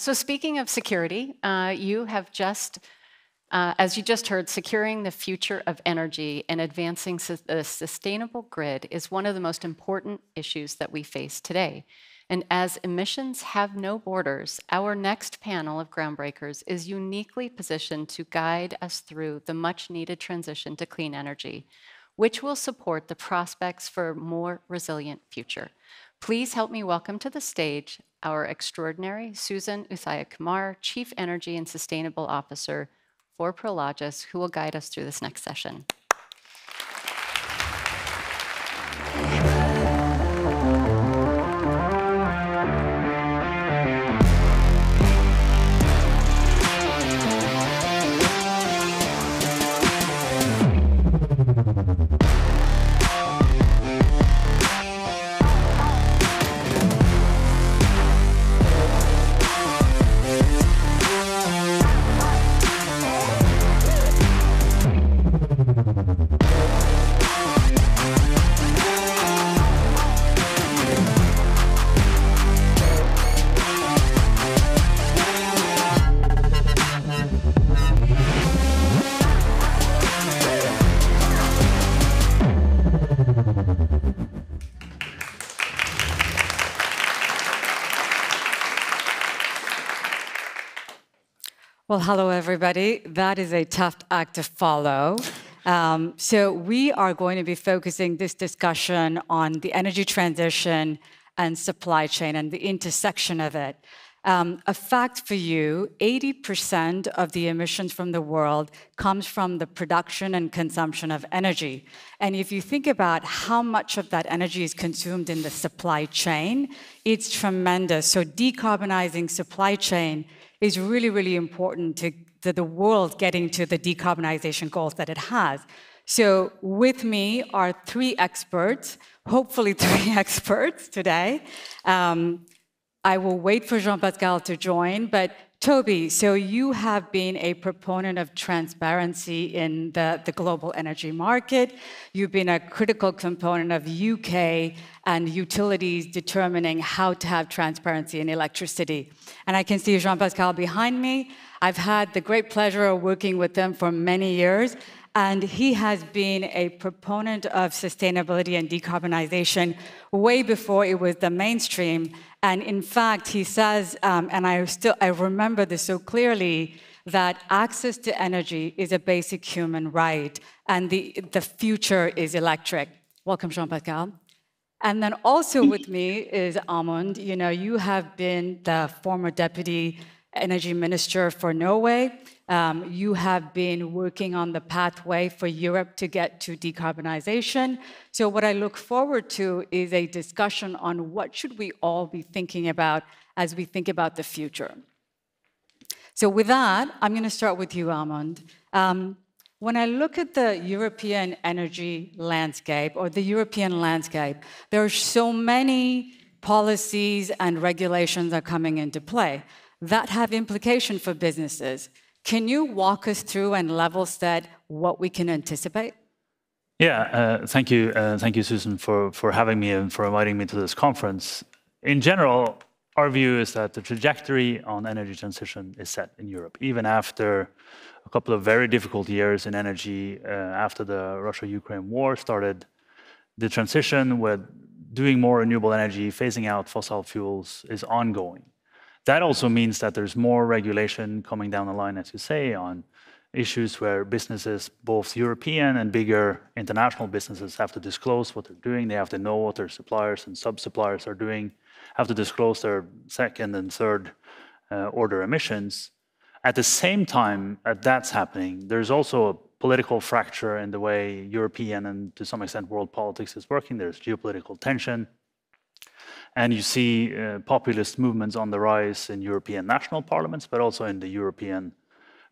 So speaking of security, you have just, as you just heard, securing the future of energy and advancing a sustainable grid is one of the most important issues that we face today. And as emissions have no borders, our next panel of Groundbreakers is uniquely positioned to guide us through the much-needed transition to clean energy, which will support the prospects for a more resilient future. Please help me welcome to the stage our extraordinary Susan Uthayakumar, Chief Energy and Sustainable Officer for Prologis, who will guide us through this next session. Well, hello, everybody. That is a tough act to follow. So we are going to be focusing this discussion on the energy transition and supply chain and the intersection of it. A fact for you, 80% of the emissions from the world comes from the production and consumption of energy. And if you think about how much of that energy is consumed in the supply chain, it's tremendous. So decarbonizing supply chain is really, really important to the world getting to the decarbonization goals that it has. So with me are three experts, hopefully three experts today. I will wait for Jean-Pascal to join, but Toby, so you have been a proponent of transparency in the global energy market. You've been a critical component of UK and utilities determining how to have transparency in electricity. And I can see Jean-Pascal behind me. I've had the great pleasure of working with him for many years, and he has been a proponent of sustainability and decarbonization way before it was the mainstream. And in fact, he says, and I remember this so clearly, that access to energy is a basic human right, and the future is electric. Welcome, Jean-Pascal. And then also with me is Amund. You know, you have been the former deputy energy minister for Norway. You have been working on the pathway for Europe to get to decarbonization. So what I look forward to is a discussion on what should we all be thinking about as we think about the future. So with that, I'm going to start with you, Amund. When I look at the European energy landscape, or the European landscape, there are so many policies and regulations that are coming into play that have implications for businesses. Can you walk us through and level set what we can anticipate? Yeah, thank you, Susan, for having me and for inviting me to this conference. In general, our view is that the trajectory on energy transition is set in Europe, even after a couple of very difficult years in energy after the Russia-Ukraine war started. The transition with doing more renewable energy, phasing out fossil fuels is ongoing. That also means that there's more regulation coming down the line, as you say, on issues where businesses, both European and bigger international businesses, have to disclose what they're doing. They have to know what their suppliers and sub-suppliers are doing, have to disclose their second and third order emissions. At the same time that's happening, there's also a political fracture in the way European and to some extent world politics is working. There's geopolitical tension. And you see populist movements on the rise in European national parliaments, but also in the European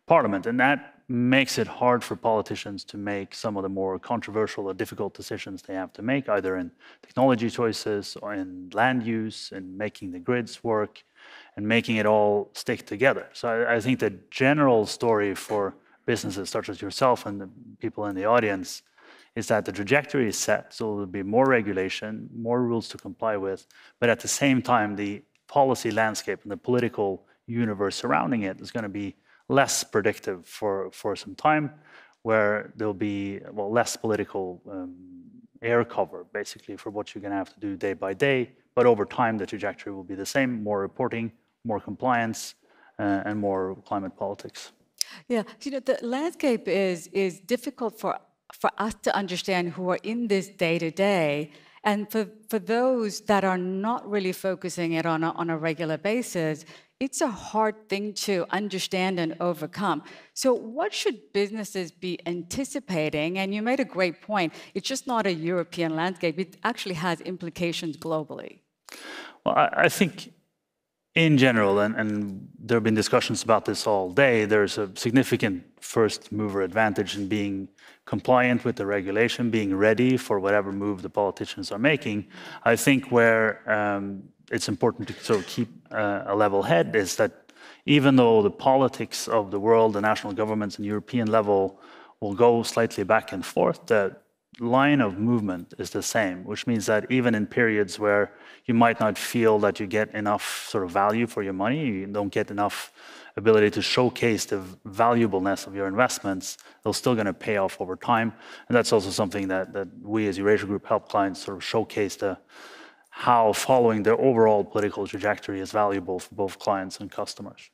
Parliament. And that makes it hard for politicians to make some of the more controversial or difficult decisions they have to make, either in technology choices or in land use and making the grids work and making it all stick together. So I think the general story for businesses such as yourself and the people in the audience is that the trajectory is set, so there'll be more regulation, more rules to comply with, but at the same time, the policy landscape and the political universe surrounding it is going to be less predictive for some time, where there'll be less political air cover, basically, for what you're going to have to do day by day. But over time, the trajectory will be the same: more reporting, more compliance, and more climate politics. Yeah, the landscape is difficult for us to understand who are in this day to day, and for those that are not really focusing it on a regular basis, it's a hard thing to understand and overcome. So what should businesses be anticipating? And you made a great point. It's just not a European landscape. It actually has implications globally. Well, I think in general, and there have been discussions about this all day, there's a significant first mover advantage in being compliant with the regulation, being ready for whatever move the politicians are making. I think where it's important to sort of keep a level head is that even though the politics of the world, the national governments and European level will go slightly back and forth, the line of movement is the same, which means that even in periods where you might not feel that you get enough sort of value for your money, you don't get enough ability to showcase the valuableness of your investments, they're still going to pay off over time. And that's also something that we as Eurasia Group help clients sort of showcase how following their overall political trajectory is valuable for both clients and customers.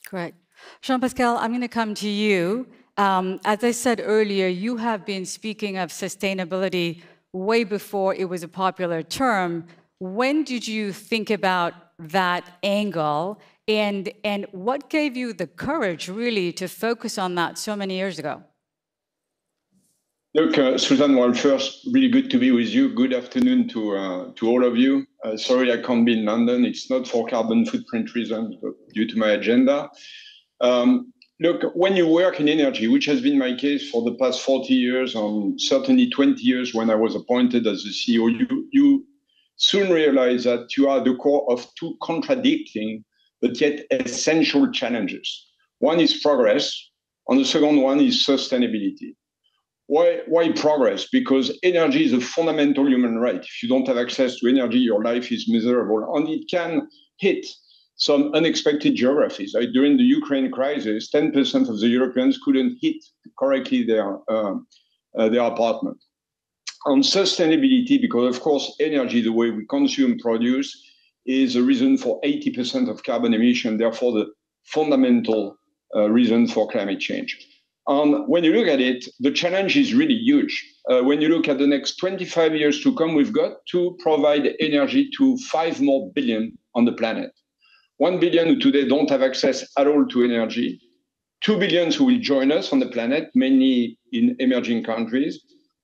Correct. Jean-Pascal, I'm going to come to you. As I said earlier, you have been speaking of sustainability way before it was a popular term. When did you think about that angle, and what gave you the courage, really, to focus on that so many years ago? Look, Susan, well, first, really good to be with you. Good afternoon to all of you. Sorry I can't be in London. It's not for carbon footprint reasons, but due to my agenda. Look, when you work in energy, which has been my case for the past 40 years, and certainly 20 years when I was appointed as the CEO, you soon realize that you are at the core of two contradicting but yet essential challenges. One is progress, and the second one is sustainability. Why progress? Because energy is a fundamental human right. If you don't have access to energy, your life is miserable, and it can hit some unexpected geographies. Like during the Ukraine crisis, 10% of the Europeans couldn't heat correctly their apartment. On sustainability, because of course, energy, the way we consume, produce, is a reason for 80% of carbon emission, therefore the fundamental reason for climate change. When you look at it, the challenge is really huge. When you look at the next 25 years to come, we've got to provide energy to 5 more billion on the planet. 1 billion who today don't have access at all to energy, 2 billion who will join us on the planet, mainly in emerging countries,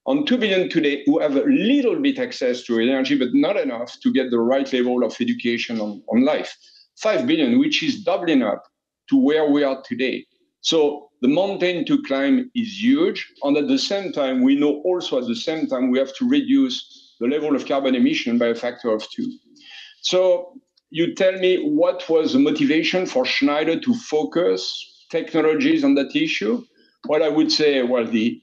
and 2 billion today who have a little bit access to energy, but not enough to get the right level of education on life. 5 billion, which is doubling up to where we are today. So the mountain to climb is huge. And at the same time, we know also at the same time, we have to reduce the level of carbon emission by a factor of 2. So you tell me what was the motivation for Schneider to focus technologies on that issue? Well, I would say, well, the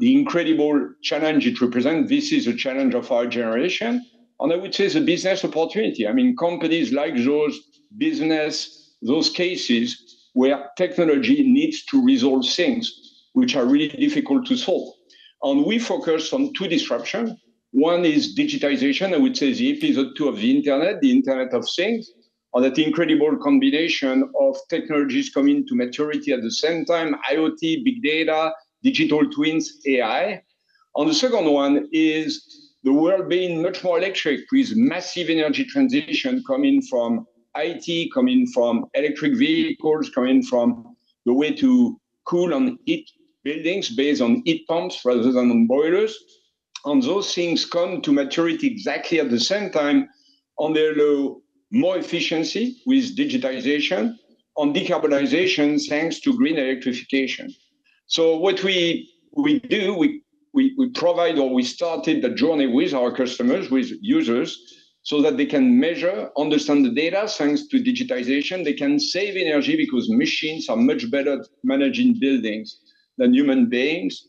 incredible challenge it represents, this is a challenge of our generation. And I would say it's a business opportunity. I mean, companies like those cases where technology needs to resolve things which are really difficult to solve. And we focus on 2 disruptions. One is digitization, I would say the episode 2 of the Internet of Things, and that incredible combination of technologies coming to maturity at the same time, IoT, big data, digital twins, AI. And the second one is the world being much more electric with massive energy transition coming from IT, coming from electric vehicles, coming from the way to cool and heat buildings based on heat pumps rather than on boilers. And those things come to maturity exactly at the same time, and they allow more efficiency with digitization and decarbonization thanks to green electrification. So what we do, we provide, or we started the journey with our customers, with users, so that they can measure, understand the data thanks to digitization. They can save energy because machines are much better at managing buildings than human beings.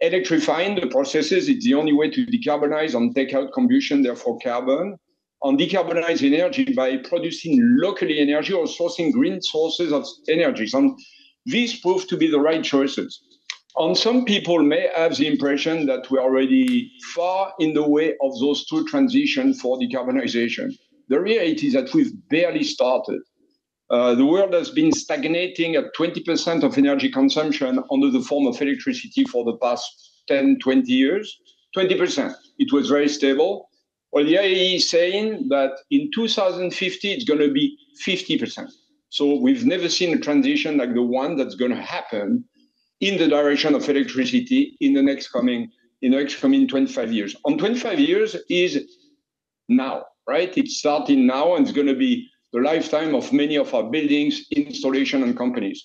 Electrifying the processes is the only way to decarbonize and take out combustion, therefore carbon. on decarbonized energy by producing locally energy or sourcing green sources of energies. And these proved to be the right choices. And some people may have the impression that we're already far in the way of those two transitions for decarbonization. The reality is that we've barely started. The world has been stagnating at 20% of energy consumption under the form of electricity for the past 10, 20 years. 20%. It was very stable. Well, the IEA is saying that in 2050, it's going to be 50%. So we've never seen a transition like the one that's going to happen in the direction of electricity in the next coming 25 years. On 25 years is now, right? It's starting now, and it's going to be the lifetime of many of our buildings, installation, and companies.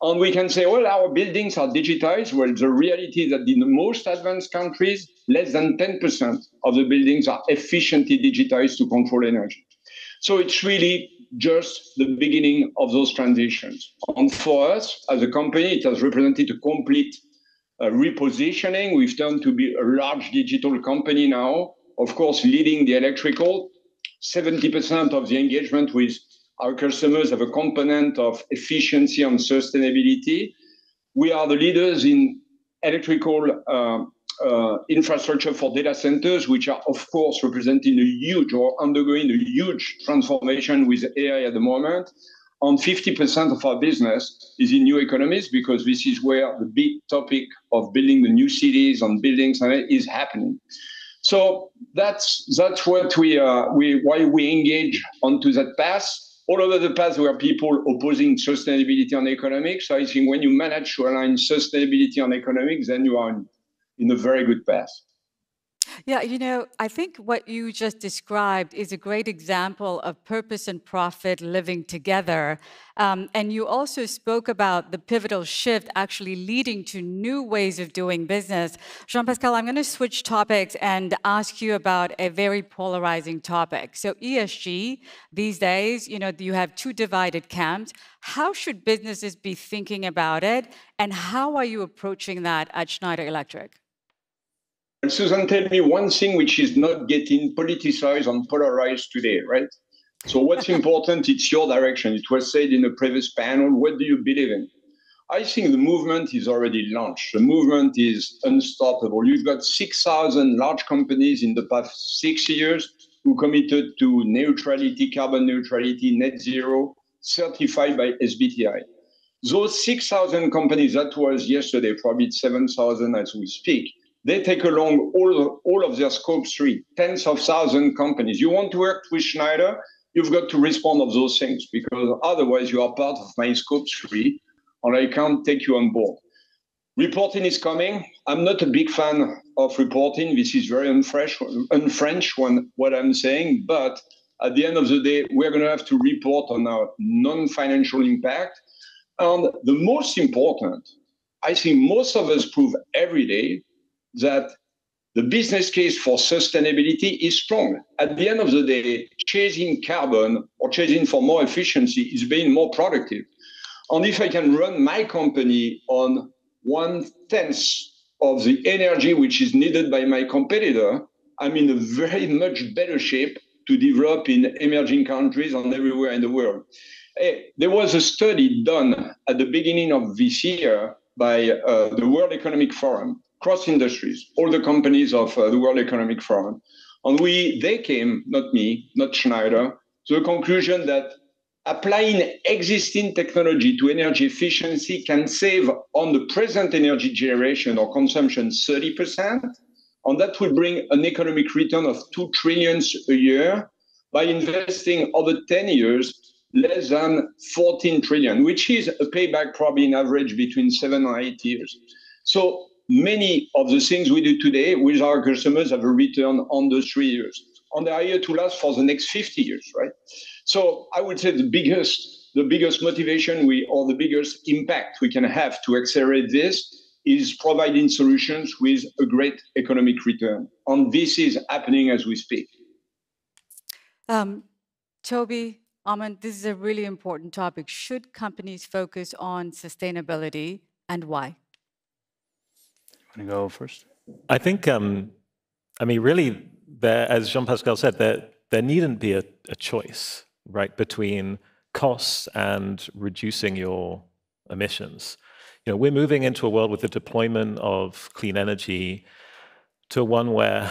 And we can say, well, our buildings are digitized. Well, the reality is that in the most advanced countries, less than 10% of the buildings are efficiently digitized to control energy. So it's really just the beginning of those transitions. And for us, as a company, it has represented a complete repositioning. We've turned to be a large digital company now, of course, leading the electrical. 70% of the engagement with our customers have a component of efficiency and sustainability. We are the leaders in electrical infrastructure for data centers, which are, of course, representing a huge or undergoing a huge transformation with AI at the moment. And 50% of our business is in new economies, because this is where the big topic of building the new cities and buildings is happening. So that's what why we engage onto that path. All over the path, there are people opposing sustainability and economics. So I think when you manage to align sustainability and economics, then you are in a very good path. Yeah, you know, I think what you just described is a great example of purpose and profit living together. And you also spoke about the pivotal shift actually leading to new ways of doing business. Jean-Pascal, I'm going to switch topics and ask you about a very polarizing topic. So ESG, these days, you know, you have two divided camps. How should businesses be thinking about it? And how are you approaching that at Schneider Electric? Susan, tell me one thing which is not getting politicized and polarized today, right? So what's important, it's your direction. It was said in a previous panel, what do you believe in? I think the movement is already launched. The movement is unstoppable. You've got 6,000 large companies in the past 6 years who committed to neutrality, carbon neutrality, net zero, certified by SBTi. Those 6,000 companies, that was yesterday, probably 7,000 as we speak, they take along all of their scope 3, tens of thousands companies. You want to work with Schneider, you've got to respond of those things, because otherwise you are part of my scope 3, and I can't take you on board. Reporting is coming. I'm not a big fan of reporting. This is very un-French what I'm saying, but at the end of the day, we're going to have to report on our non-financial impact. And the most important, I think most of us prove every day that the business case for sustainability is strong. At the end of the day, chasing carbon or chasing for more efficiency is being more productive. And if I can run my company on 1/10 of the energy which is needed by my competitor, I'm in a very much better shape to develop in emerging countries and everywhere in the world. There was a study done at the beginning of this year by the World Economic Forum, cross industries, all the companies of the World Economic Forum. And they came, not me, not Schneider, to the conclusion that applying existing technology to energy efficiency can save on the present energy generation or consumption 30%, and that will bring an economic return of 2 trillion a year by investing over 10 years, less than 14 trillion, which is a payback probably in average between 7 or 8 years. So many of the things we do today with our customers have a return on those 3 years. And they are here to last for the next 50 years, right? So I would say the biggest motivation or the biggest impact we can have to accelerate this is providing solutions with a great economic return. And this is happening as we speak. Toby, Amund, this is a really important topic. Should companies focus on sustainability, and why? Want to go first? I think, I mean, really, as Jean-Pascal said, there needn't be a choice, right, between costs and reducing your emissions. We're moving into a world with the deployment of clean energy to one where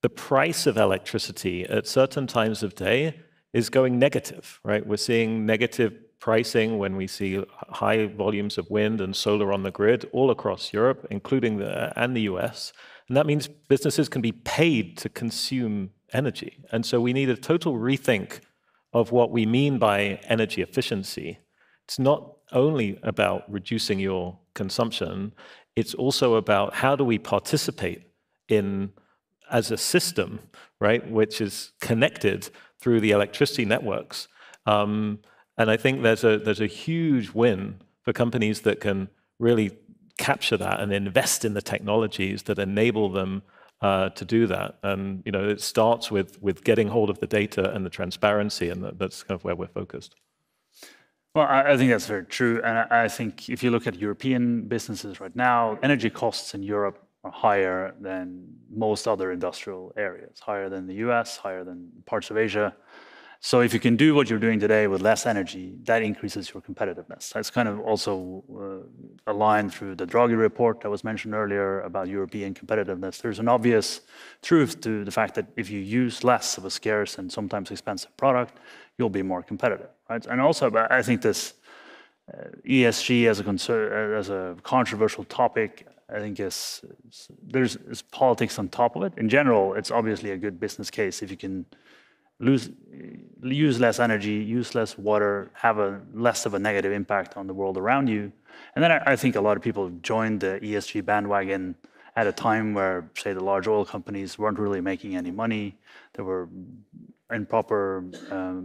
the price of electricity at certain times of day is going negative, right? We're seeing negative pricing when we see high volumes of wind and solar on the grid all across Europe, including the US. And that means businesses can be paid to consume energy. And so we need a total rethink of what we mean by energy efficiency. It's not only about reducing your consumption, it's also about how do we participate in as a system, right, which is connected through the electricity networks. And I think there's a huge win for companies that can really capture that and invest in the technologies that enable them to do that. And it starts with getting hold of the data and the transparency, and that's kind of where we're focused. Well, I think that's very true. And I think if you look at European businesses right now, energy costs in Europe are higher than most other industrial areas, higher than the US, higher than parts of Asia. So if you can do what you're doing today with less energy, that increases your competitiveness. That's kind of also aligned through the Draghi report that was mentioned earlier about European competitiveness. There's an obvious truth to the fact that if you use less of a scarce and sometimes expensive product, you'll be more competitive, right? And also, I think this ESG as a controversial topic, I think there's politics on top of it. In general, it's obviously a good business case if you can use less energy, use less water, have less of a negative impact on the world around you. And then I think a lot of people joined the ESG bandwagon at a time where, say, the large oil companies weren't really making any money. They were improper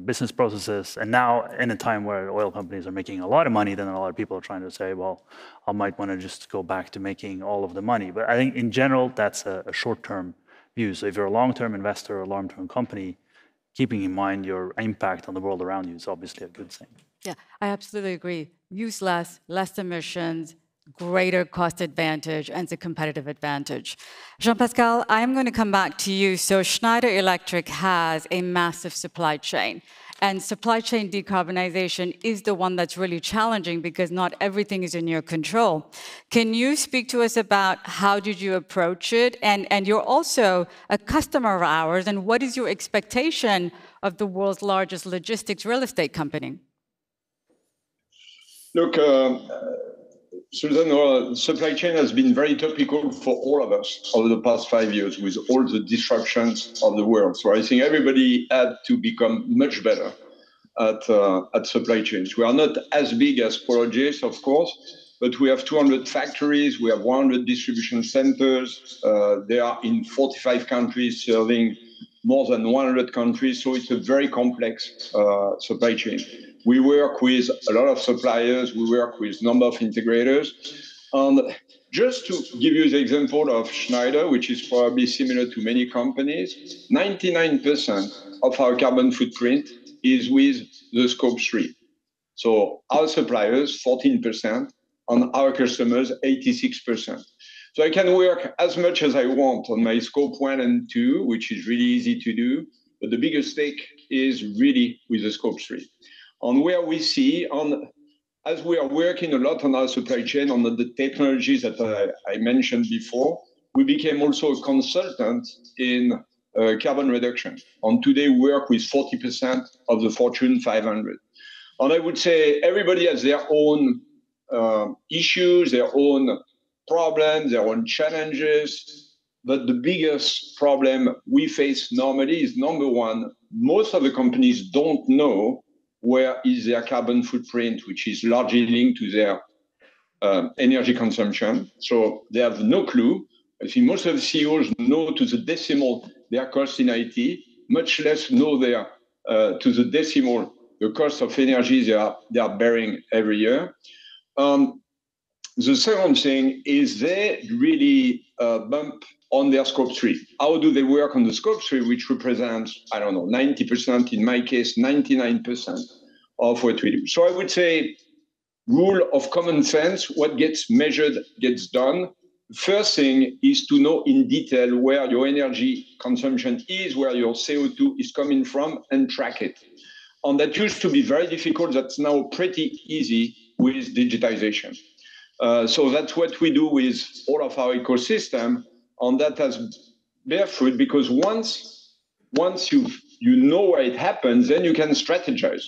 business processes. And now, in a time where oil companies are making a lot of money, then a lot of people are trying to say, well, I might want to just go back to making all of the money. But I think in general, that's a short-term view. So if you're a long-term investor or a long-term company, keeping in mind your impact on the world around you is obviously a good thing. Yeah, I absolutely agree. Use less emissions, greater cost advantage, and the competitive advantage. Jean-Pascal, I'm going to come back to you. So Schneider Electric has a massive supply chain. And supply chain decarbonization is the one that's really challenging because not everything is in your control. Can you speak to us about how did you approach it? And you're also a customer of ours. And what is your expectation of the world's largest logistics real estate company? Look, Susan, our supply chain has been very topical for all of us over the past 5 years with all the disruptions of the world. So I think everybody had to become much better at supply chains. We are not as big as Prologis, of course, but we have 200 factories, we have 100 distribution centers. They are in 45 countries, serving more than 100 countries. So it's a very complex supply chain. We work with a lot of suppliers. We work with a number of integrators. And just to give you the example of Schneider, which is probably similar to many companies, 99% of our carbon footprint is with the scope 3. So our suppliers, 14%, and our customers, 86%. So I can work as much as I want on my scope 1 and 2, which is really easy to do. But the biggest stake is really with the scope 3. On where we see, as we are working a lot on our supply chain, on the technologies that I mentioned before, we became also a consultant in carbon reduction. And today we work with 40% of the Fortune 500. And I would say everybody has their own issues, their own problems, their own challenges. But the biggest problem we face normally is, number one, most of the companies don't know where is their carbon footprint, which is largely linked to their energy consumption. So they have no clue. I think most of the CEOs know to the decimal their cost in IT, much less know their to the decimal the cost of energy they are bearing every year. The second thing is they really bump on their scope 3. How do they work on the scope 3, which represents, 90%, in my case, 99% of what we do. So I would say, rule of common sense, what gets measured gets done. first thing is to know in detail where your energy consumption is, where your CO2 is coming from, and track it. And that used to be very difficult. That's now pretty easy with digitization. So that's what we do with all of our ecosystem, and that has bear fruit, because once you know where it happens, then you can strategize,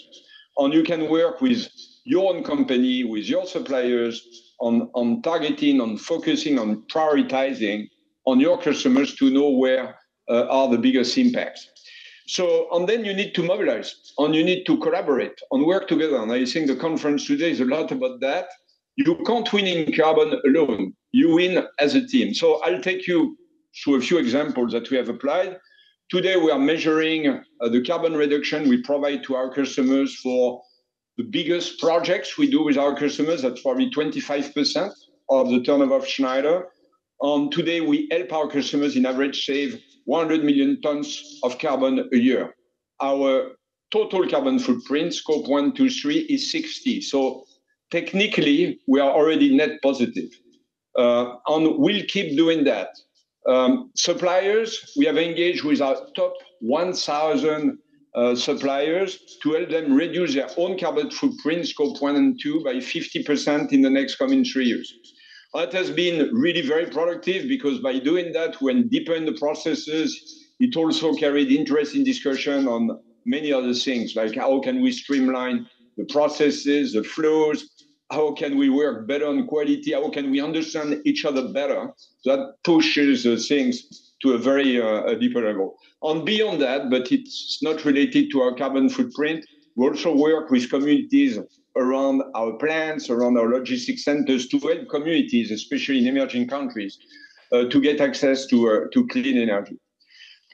and you can work with your own company, with your suppliers, on targeting, on focusing, on prioritizing on your customers to know where are the biggest impacts. So, and then you need to mobilize, and you need to collaborate and work together. And I think the conference today is a lot about that. You can't win in carbon alone. You win as a team. So I'll take you through a few examples that we have applied. Today, we are measuring the carbon reduction we provide to our customers for the biggest projects we do with our customers. That's probably 25% of the turnover of Schneider. Today, we help our customers in average save 100 million tons of carbon a year. Our total carbon footprint, scope 1, 2, 3, is 60. So technically, we are already net positive. And we'll keep doing that. Suppliers, we have engaged with our top 1,000 suppliers to help them reduce their own carbon footprint, scope 1 and 2, by 50% in the next coming 3 years. That has been really very productive, because by doing that, when deeper in the processes, it also carried interesting discussion on many other things, like how can we streamline the processes, the flows, how can we work better on quality, how can we understand each other better. That pushes things to a very deeper level. And beyond that, but it's not related to our carbon footprint, we also work with communities around our plants, around our logistics centers, to help communities, especially in emerging countries, to get access to clean energy.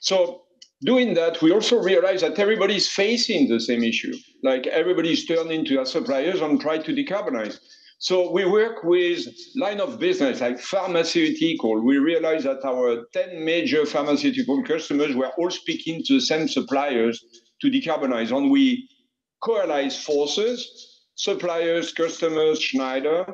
So doing that, we also realize that everybody is facing the same issue. Like, everybody is turning to their suppliers and try to decarbonize. So we work with line of business like pharmaceutical. We realize that our 10 major pharmaceutical customers were all speaking to the same suppliers to decarbonize. And we coalesce forces, suppliers, customers, Schneider,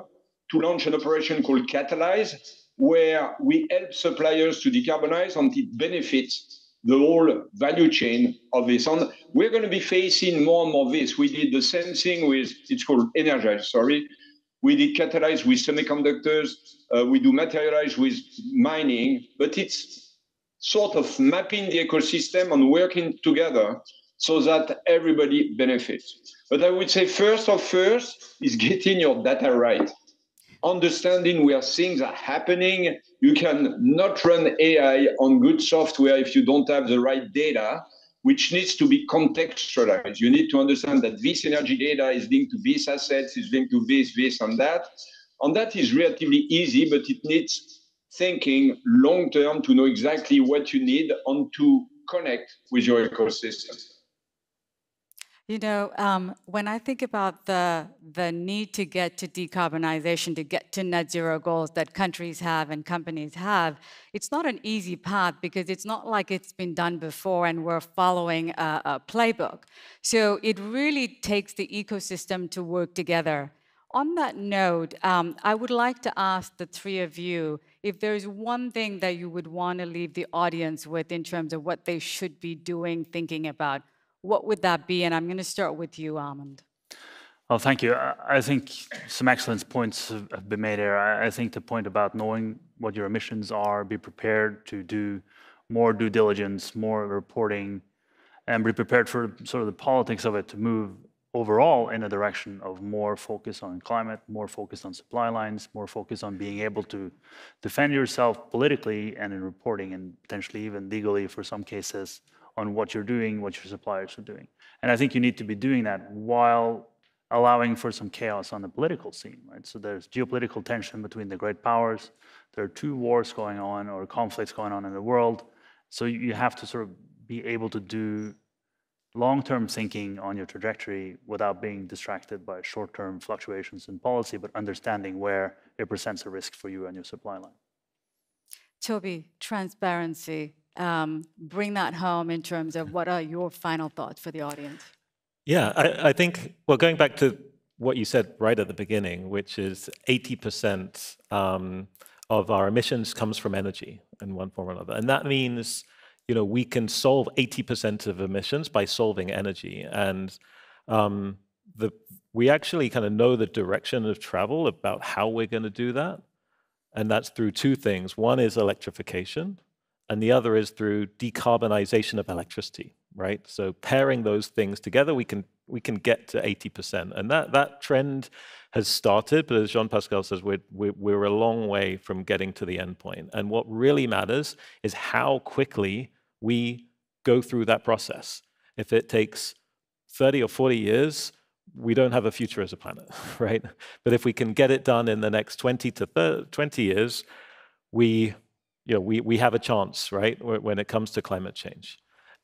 to launch an operation called Catalyze, where we help suppliers to decarbonize, and it benefits the whole value chain of this. And we're going to be facing more and more of this. We did the same thing with, it's called Energize, sorry. We did Catalyze with semiconductors. We do Materialize with mining, but it's sort of mapping the ecosystem and working together so that everybody benefits. But I would say first is getting your data right. Understanding where things are happening. You can not run AI on good software if you don't have the right data, which needs to be contextualized. You need to understand that this energy data is linked to these assets, is linked to this, and that. And that is relatively easy, but it needs thinking long-term to know exactly what you need and to connect with your ecosystem. You know, when I think about the need to get to decarbonization, to get to net zero goals that countries have and companies have, it's not an easy path, because it's not like it's been done before and we're following a playbook. So it really takes the ecosystem to work together. On that note, I would like to ask the three of you if there's one thing that you would want to leave the audience with in terms of what they should be doing, thinking about. What would that be? And I'm going to start with you, Amund. Well, thank you. I think some excellent points have been made here. I think the point about knowing what your emissions are, be prepared to do more due diligence, more reporting, and be prepared for sort of the politics of it to move overall in a direction of more focus on climate, more focus on supply lines, more focus on being able to defend yourself politically and in reporting, and potentially even legally for some cases, on what you're doing, what your suppliers are doing. And I think you need to be doing that while allowing for some chaos on the political scene, right? So there's geopolitical tension between the great powers. There are 2 wars going on, or conflicts going on in the world. So you have to sort of be able to do long-term thinking on your trajectory without being distracted by short-term fluctuations in policy, but understanding where it presents a risk for you and your supply line. Toby, transparency. Bring that home in terms of what are your final thoughts for the audience? Yeah, I think, well, going back to what you said right at the beginning, which is 80% of our emissions comes from energy in one form or another. And that means, you know, we can solve 80% of emissions by solving energy. And we actually kind of know the direction of travel about how we're going to do that. And that's through two things. One is electrification, and the other is through decarbonization of electricity, right? So pairing those things together, we can get to 80%. And that trend has started, but as Jean-Pascal says, we're a long way from getting to the end point. And what really matters is how quickly we go through that process. If it takes 30 or 40 years, we don't have a future as a planet, right? But if we can get it done in the next 20 to 20 years, we have a chance, right, when it comes to climate change.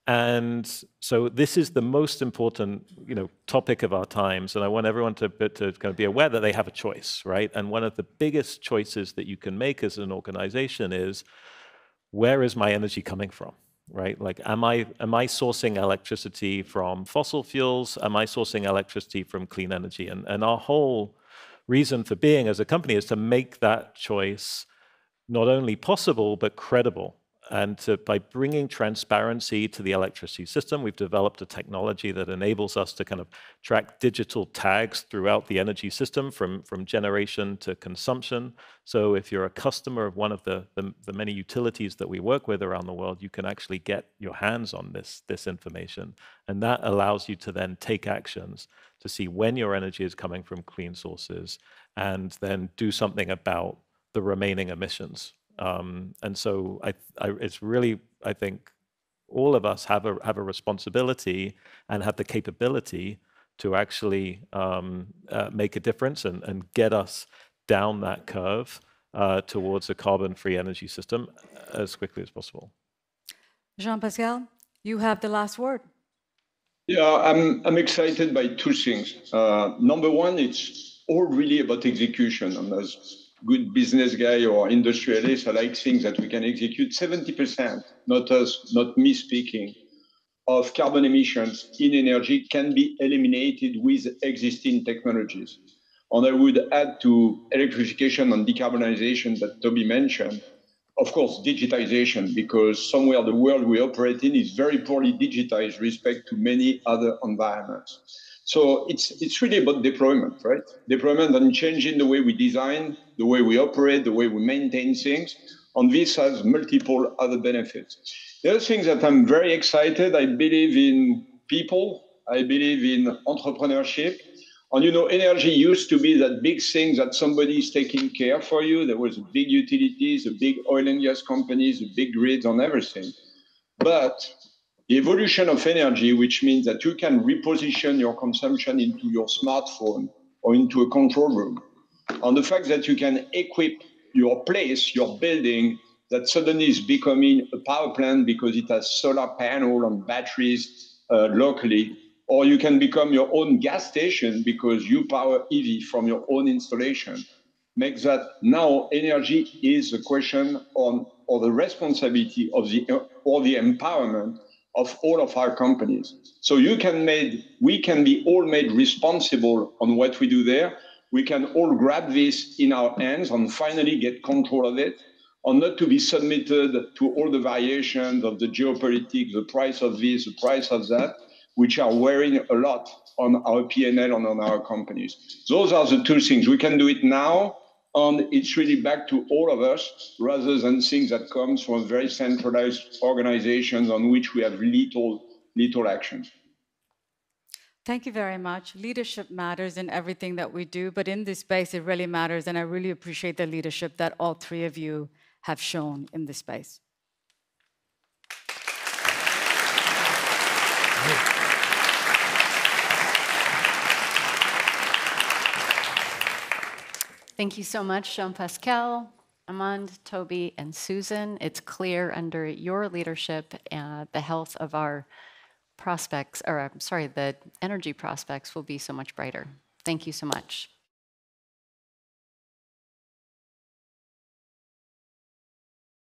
And so this is the most important, topic of our times. And I want everyone to kind of be aware that they have a choice, right? And one of the biggest choices that you can make as an organization is, where is my energy coming from, right? Like, am I sourcing electricity from fossil fuels? Am I sourcing electricity from clean energy? And our whole reason for being as a company is to make that choice not only possible, but credible. And by bringing transparency to the electricity system, we've developed a technology that enables us to kind of track digital tags throughout the energy system from generation to consumption. So if you're a customer of one of the many utilities that we work with around the world, you can actually get your hands on this information. And that allows you to then take actions to see when your energy is coming from clean sources and then do something about the remaining emissions. And so it's really, I think, all of us have a responsibility and have the capability to actually make a difference and get us down that curve towards a carbon-free energy system as quickly as possible. Jean-Pascal, you have the last word. Yeah, I'm excited by two things. Number one, it's all really about execution. And as good business guy or industrialist, I like things that we can execute. 70%, not me speaking, of carbon emissions in energy can be eliminated with existing technologies. And I would add to electrification and decarbonization that Toby mentioned, of course, digitization, because somewhere the world we operate in is very poorly digitized with respect to many other environments. So it's really about deployment, right? Deployment and changing the way we design, the way we operate, the way we maintain things. And this has multiple other benefits. The other thing that I'm very excited, I believe in people, I believe in entrepreneurship. And energy used to be that big thing that somebody is taking care for you. There was big utilities, the big oil and gas companies, the big grids and everything. But the evolution of energy, which means that you can reposition your consumption into your smartphone or into a control room, and the fact that you can equip your place, your building, that suddenly is becoming a power plant because it has solar panel and batteries locally, or you can become your own gas station because you power EV from your own installation, makes that now energy is a question on or the responsibility of the empowerment of all of our companies. So we can be all made responsible on what we do there. We can all grab this in our hands and finally get control of it, and not to be submitted to all the variations of the geopolitics, the price of this, the price of that, which are wearing a lot on our P&L and on our companies. Those are the two things. We can do it now, and it's really back to all of us, rather than things that comes from very centralized organizations on which we have little action. Thank you very much. Leadership matters in everything that we do, but in this space, it really matters. And I really appreciate the leadership that all three of you have shown in this space. Thank you so much, Jean-Pascal, Amund, Toby, and Susan. It's clear under your leadership the health of our prospects, or I'm sorry, the energy prospects will be so much brighter. Thank you so much.